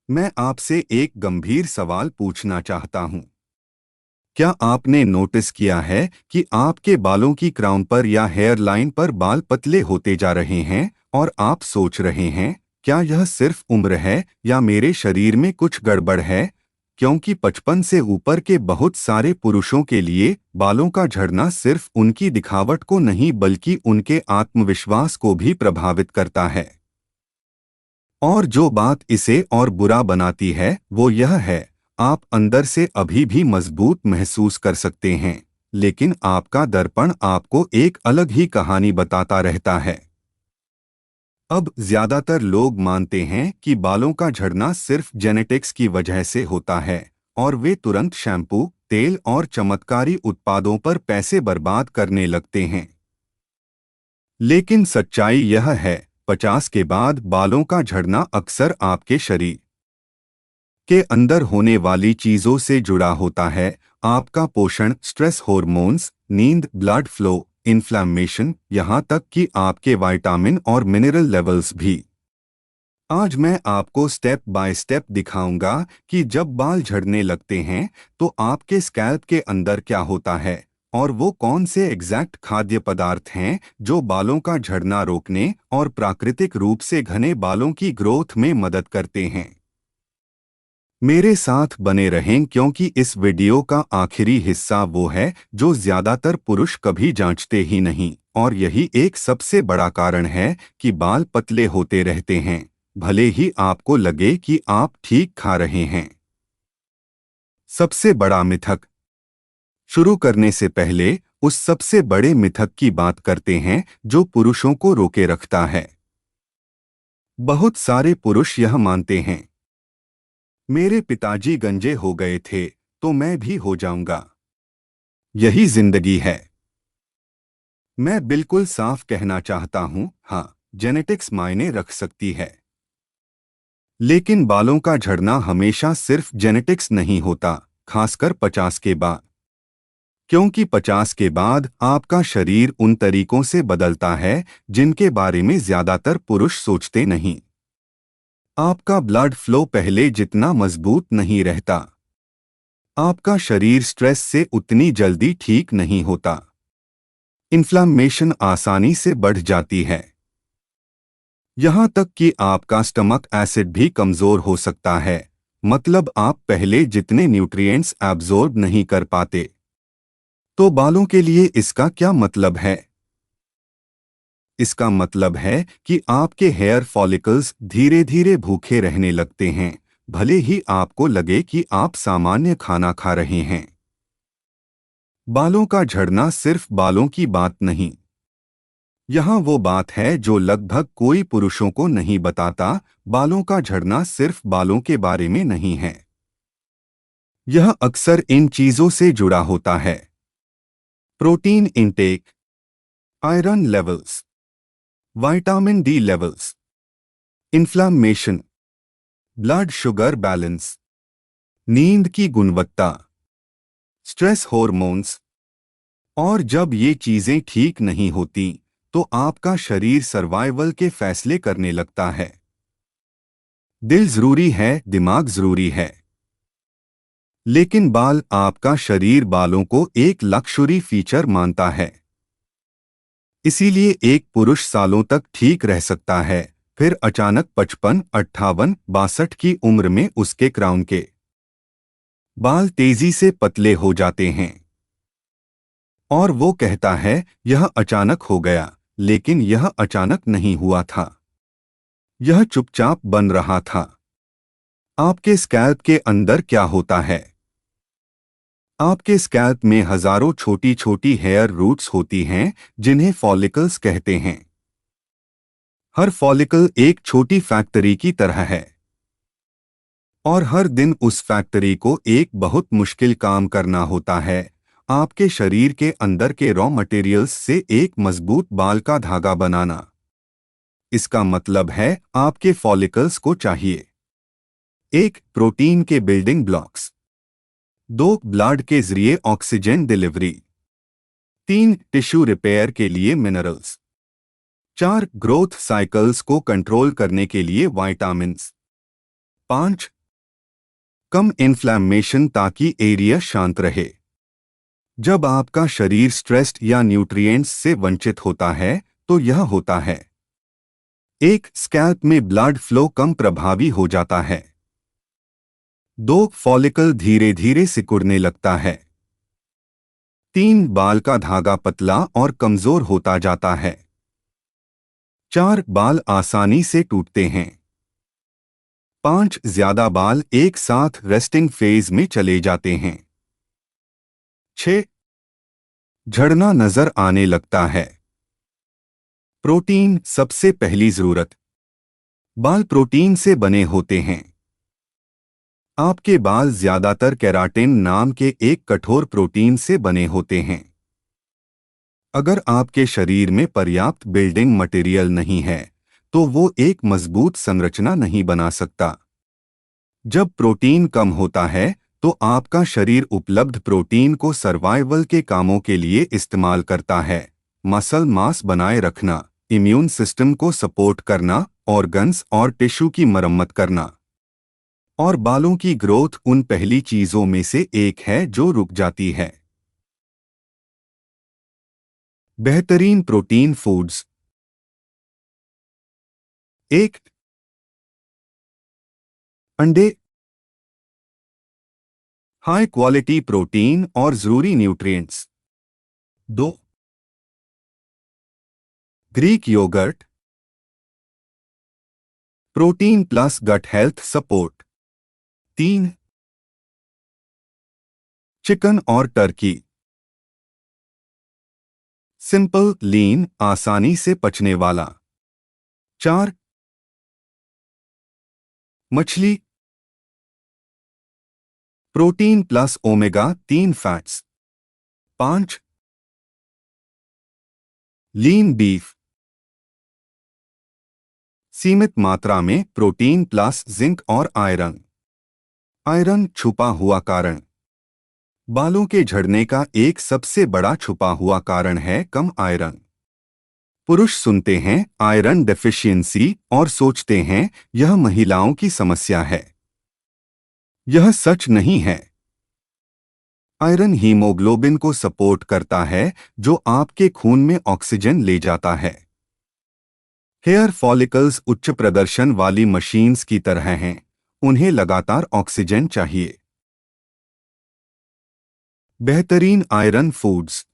मैं आपसे एक गंभीर सवाल पूछना चाहता हूँ। क्या आपने नोटिस किया है कि आपके बालों की क्राउन पर या हेयर लाइन पर बाल पतले होते जा रहे हैं और आप सोच रहे हैं, क्या यह सिर्फ उम्र है या मेरे शरीर में कुछ गड़बड़ है? क्योंकि 55 से ऊपर के बहुत सारे पुरुषों के लिए बालों का झड़ना सिर्फ उनकी दिखावट को नहीं बल्कि उनके आत्मविश्वास को भी प्रभावित करता है। और जो बात इसे और बुरा बनाती है वो यह है, आप अंदर से अभी भी मजबूत महसूस कर सकते हैं, लेकिन आपका दर्पण आपको एक अलग ही कहानी बताता रहता है। अब ज्यादातर लोग मानते हैं कि बालों का झड़ना सिर्फ जेनेटिक्स की वजह से होता है और वे तुरंत शैम्पू, तेल और चमत्कारी उत्पादों पर पैसे बर्बाद करने लगते हैं। लेकिन सच्चाई यह है, 50 के बाद बालों का झड़ना अक्सर आपके शरीर के अंदर होने वाली चीजों से जुड़ा होता है। आपका पोषण, स्ट्रेस हार्मोन्स, नींद, ब्लड फ्लो, इन्फ्लेमेशन, यहाँ तक कि आपके विटामिन और मिनरल लेवल्स भी। आज मैं आपको स्टेप बाय स्टेप दिखाऊंगा कि जब बाल झड़ने लगते हैं तो आपके स्कैल्प के अंदर क्या होता है और वो कौन से एग्जैक्ट खाद्य पदार्थ हैं जो बालों का झड़ना रोकने और प्राकृतिक रूप से घने बालों की ग्रोथ में मदद करते हैं। मेरे साथ बने रहें क्योंकि इस वीडियो का आखिरी हिस्सा वो है जो ज्यादातर पुरुष कभी जांचते ही नहीं, और यही एक सबसे बड़ा कारण है कि बाल पतले होते रहते हैं भले ही आपको लगे कि आप ठीक खा रहे हैं। सबसे बड़ा मिथक। शुरू करने से पहले उस सबसे बड़े मिथक की बात करते हैं जो पुरुषों को रोके रखता है। बहुत सारे पुरुष यह मानते हैं, मेरे पिताजी गंजे हो गए थे तो मैं भी हो जाऊंगा। यही जिंदगी है। मैं बिल्कुल साफ कहना चाहता हूं, हाँ, जेनेटिक्स मायने रख सकती है, लेकिन बालों का झड़ना हमेशा सिर्फ जेनेटिक्स नहीं होता, खासकर 50 के बाद। क्योंकि 50 के बाद आपका शरीर उन तरीकों से बदलता है जिनके बारे में ज्यादातर पुरुष सोचते नहीं। आपका ब्लड फ्लो पहले जितना मजबूत नहीं रहता। आपका शरीर स्ट्रेस से उतनी जल्दी ठीक नहीं होता। इन्फ्लेमेशन आसानी से बढ़ जाती है। यहाँ तक कि आपका स्टमक एसिड भी कमजोर हो सकता है, मतलब आप पहले जितने न्यूट्रिएंट्स एब्जॉर्ब नहीं कर पाते। तो बालों के लिए इसका क्या मतलब है? इसका मतलब है कि आपके हेयर फॉलिकल्स धीरे धीरे भूखे रहने लगते हैं, भले ही आपको लगे कि आप सामान्य खाना खा रहे हैं। बालों का झड़ना सिर्फ बालों की बात नहीं। यहाँ वो बात है जो लगभग कोई पुरुषों को नहीं बताता, बालों का झड़ना सिर्फ बालों के बारे में नहीं है। यह अक्सर इन चीजों से जुड़ा होता है। Protein intake, iron levels, vitamin D levels, inflammation, blood sugar balance, नींद की गुणवत्ता, स्ट्रेस हार्मोन्स। और जब ये चीजें ठीक नहीं होती तो आपका शरीर सर्वाइवल के फैसले करने लगता है। दिल जरूरी है, दिमाग जरूरी है, लेकिन बाल, आपका शरीर बालों को एक लक्जरी फीचर मानता है। इसीलिए एक पुरुष सालों तक ठीक रह सकता है, फिर अचानक 55, 58, 62 की उम्र में उसके क्राउन के बाल तेजी से पतले हो जाते हैं। और वो कहता है, यह अचानक हो गया, लेकिन यह अचानक नहीं हुआ था। यह चुपचाप बन रहा था। आपके स्कैल्प के अंदर क्या होता है? आपके स्कैल्प में हजारों छोटी छोटी हेयर रूट्स होती हैं जिन्हें फॉलिकल्स कहते हैं। हर फॉलिकल एक छोटी फैक्ट्री की तरह है और हर दिन उस फैक्ट्री को एक बहुत मुश्किल काम करना होता है, आपके शरीर के अंदर के रॉ मटेरियल्स से एक मजबूत बाल का धागा बनाना। इसका मतलब है आपके फॉलिकल्स को चाहिए एक, प्रोटीन के बिल्डिंग ब्लॉक्स, दो, ब्लड के जरिए ऑक्सीजन डिलीवरी, तीन, टिश्यू रिपेयर के लिए मिनरल्स, चार, ग्रोथ साइकिल्स को कंट्रोल करने के लिए विटामिन्स, 5. कम इन्फ्लेमेशन ताकि एरिया शांत रहे। जब आपका शरीर स्ट्रेस्ड या न्यूट्रिएंट्स से वंचित होता है तो यह होता है। 1. स्कैल्प में ब्लड फ्लो कम प्रभावी हो जाता है। 2. फॉलिकल धीरे धीरे सिकुड़ने लगता है। 3. बाल का धागा पतला और कमजोर होता जाता है। 4. बाल आसानी से टूटते हैं। 5. ज्यादा बाल एक साथ रेस्टिंग फेज में चले जाते हैं। 6. झड़ना नजर आने लगता है। प्रोटीन सबसे पहली जरूरत। बाल प्रोटीन से बने होते हैं। आपके बाल ज्यादातर केराटिन नाम के एक कठोर प्रोटीन से बने होते हैं। अगर आपके शरीर में पर्याप्त बिल्डिंग मटेरियल नहीं है तो वो एक मजबूत संरचना नहीं बना सकता। जब प्रोटीन कम होता है तो आपका शरीर उपलब्ध प्रोटीन को सर्वाइवल के कामों के लिए इस्तेमाल करता है। मसल मास बनाए रखना, इम्यून सिस्टम को सपोर्ट करना, ऑर्गन्स और टिश्यू की मरम्मत करना। और बालों की ग्रोथ उन पहली चीजों में से एक है जो रुक जाती है। बेहतरीन प्रोटीन फूड्स। 1. अंडे। हाई क्वालिटी प्रोटीन और जरूरी nutrients. 2. Greek yoghurt. Protein plus gut health support. 3. Chicken और टर्की। सिंपल, लीन, आसानी से पचने वाला। 4. मछली। Protein plus omega 3 fats. 5. Lean beef. सीमित मात्रा में प्रोटीन प्लस जिंक और आयरन। आयरन छुपा हुआ कारण। बालों के झड़ने का एक सबसे बड़ा छुपा हुआ कारण है कम आयरन। पुरुष सुनते हैं आयरन डेफिशिएंसी और सोचते हैं यह महिलाओं की समस्या है। यह सच नहीं है। आयरन हीमोग्लोबिन को सपोर्ट करता है जो आपके खून में ऑक्सीजन ले जाता है। हेयर फॉलिकल्स उच्च प्रदर्शन वाली मशीन्स की तरह हैं, उन्हें लगातार ऑक्सीजन चाहिए। बेहतरीन आयरन फूड्स।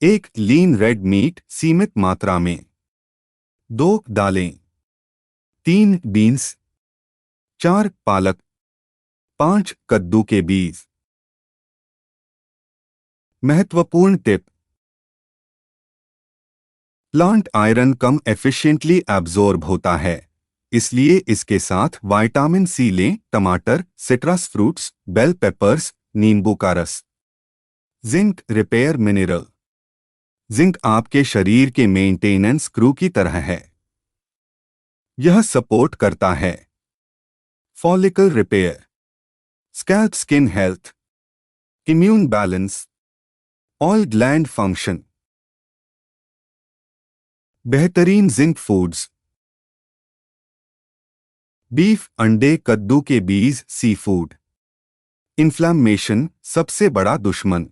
1. लीन रेड मीट सीमित मात्रा में। 2. दालें। 3. बीन्स। 4. पालक। 5. कद्दू के बीज। महत्वपूर्ण टिप। प्लांट आयरन कम एफिशिएंटली एब्जॉर्ब होता है, इसलिए इसके साथ विटामिन सी लें। टमाटर, सिट्रस फ्रूट्स, बेल पेपर्स, नींबू का रस। Zinc repair mineral. जिंक आपके शरीर के मेंटेनेंस क्रू की तरह है। यह सपोर्ट करता है follicle repair, scalp skin health, immune balance, oil gland function. बेहतरीन जिंक फूड्स। बीफ, अंडे, कद्दू के बीज, सी फूड। इन्फ्लेमेशन सबसे बड़ा दुश्मन।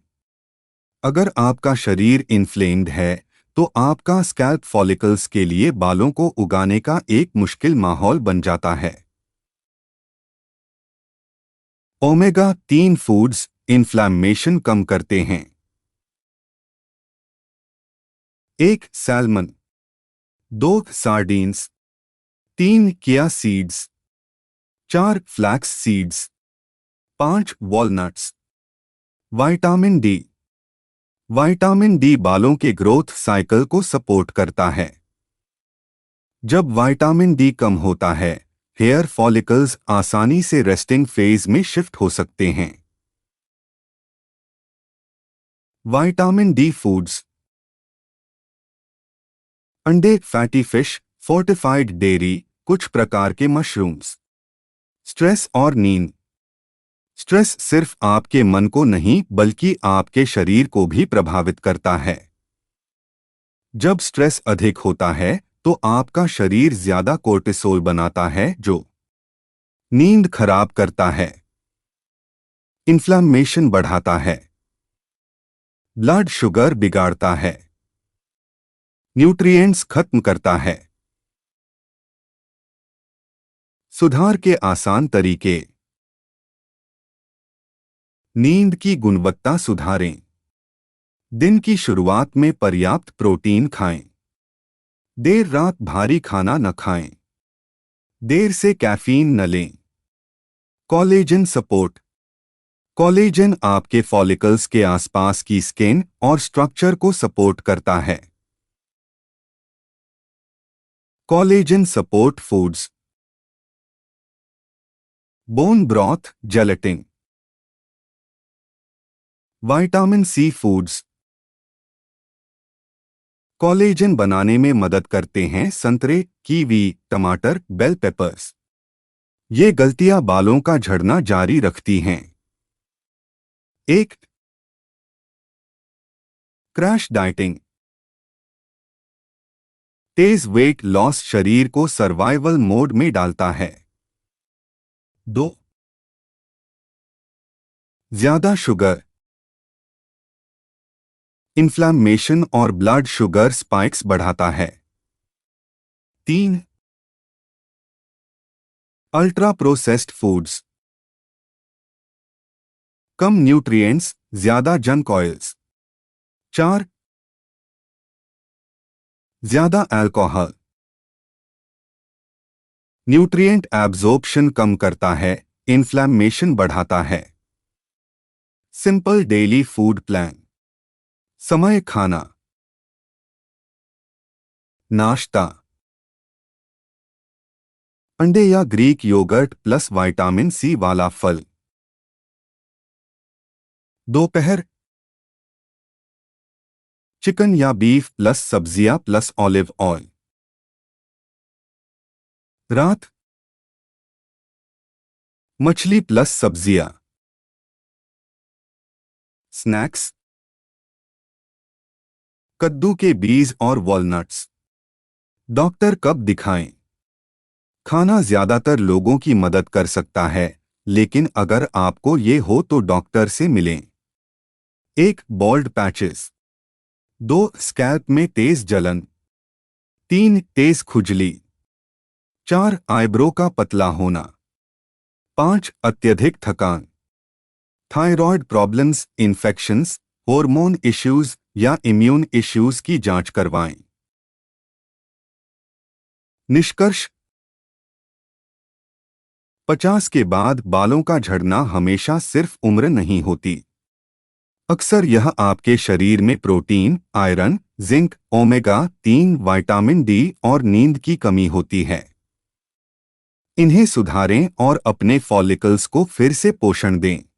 अगर आपका शरीर इन्फ्लेम्ड है तो आपका स्कैल्प फॉलिकल्स के लिए बालों को उगाने का एक मुश्किल माहौल बन जाता है। ओमेगा 3 फूड्स इन्फ्लेमेशन कम करते हैं। 1. सैल्मन। 2. सार्डीन्स। 3. किया seeds. 4. Flax seeds. 5. Walnuts. Vitamin D. Vitamin D बालों के ग्रोथ साइकिल को सपोर्ट करता है। जब विटामिन डी कम होता है हेयर फॉलिकल्स आसानी से रेस्टिंग फेज में शिफ्ट हो सकते हैं। Vitamin D foods. अंडे, फैटी फिश, फोर्टिफाइड डेयरी, कुछ प्रकार के मशरूम्स। स्ट्रेस और नींद। स्ट्रेस सिर्फ आपके मन को नहीं बल्कि आपके शरीर को भी प्रभावित करता है। जब स्ट्रेस अधिक होता है तो आपका शरीर ज्यादा कोर्टिसोल बनाता है जो नींद खराब करता है, इन्फ्लेमेशन बढ़ाता है, ब्लड शुगर बिगाड़ता है, न्यूट्रिएंट्स खत्म करता है। सुधार के आसान तरीके। नींद की गुणवत्ता सुधारें। दिन की शुरुआत में पर्याप्त प्रोटीन खाएं। देर रात भारी खाना न खाएं। देर से कैफीन न लें। Collagen support. कोलेजन आपके फॉलिकल्स के आसपास की स्किन और स्ट्रक्चर को सपोर्ट करता है। Collagen support foods. Bone broth, gelatin. Vitamin C foods. Collagen बनाने में मदद करते हैं संतरे, कीवी, टमाटर, बेल पेपर्स। ये गलतियां बालों का झड़ना जारी रखती हैं। एक, क्रैश डाइटिंग। तेज वेट लॉस शरीर को सर्वाइवल मोड में डालता है। 2, ज्यादा शुगर। इन्फ्लेमेशन और ब्लड शुगर स्पाइक्स बढ़ाता है। 3, अल्ट्रा प्रोसेस्ड फूड्स। कम न्यूट्रिएंट्स, ज्यादा जंक ऑयल्स। 4, ज्यादा अल्कोहल। न्यूट्रिएंट एब्जॉर्प्शन कम करता है, इन्फ्लेमेशन बढ़ाता है। Simple daily food plan. समय खाना। नाश्ता, अंडे या Greek yoghurt plus vitamin C वाला फल। दोपहर, चिकन या बीफ प्लस सब्जियां प्लस ऑलिव ऑयल। रात, मछली प्लस सब्जियां। स्नैक्स, कद्दू के बीज और वॉलनट्स। डॉक्टर कब दिखाएं? खाना ज्यादातर लोगों की मदद कर सकता है, लेकिन अगर आपको ये हो तो डॉक्टर से मिलें। 1, बॉल्ड पैचेस। 2, स्कैल्प में तेज जलन। 3, तेज खुजली। 4, आईब्रो का पतला होना। 5, अत्यधिक थकान। Thyroid problems, infections, hormone issues या इम्यून इश्यूज की जांच करवाएं। निष्कर्ष। 50 के बाद बालों का झड़ना हमेशा सिर्फ उम्र नहीं होती। अक्सर यह आपके शरीर में protein, iron, zinc, omega-3, vitamin D और नींद की कमी होती है। इन्हें सुधारें और अपने फॉलिकल्स को फिर से पोषण दें।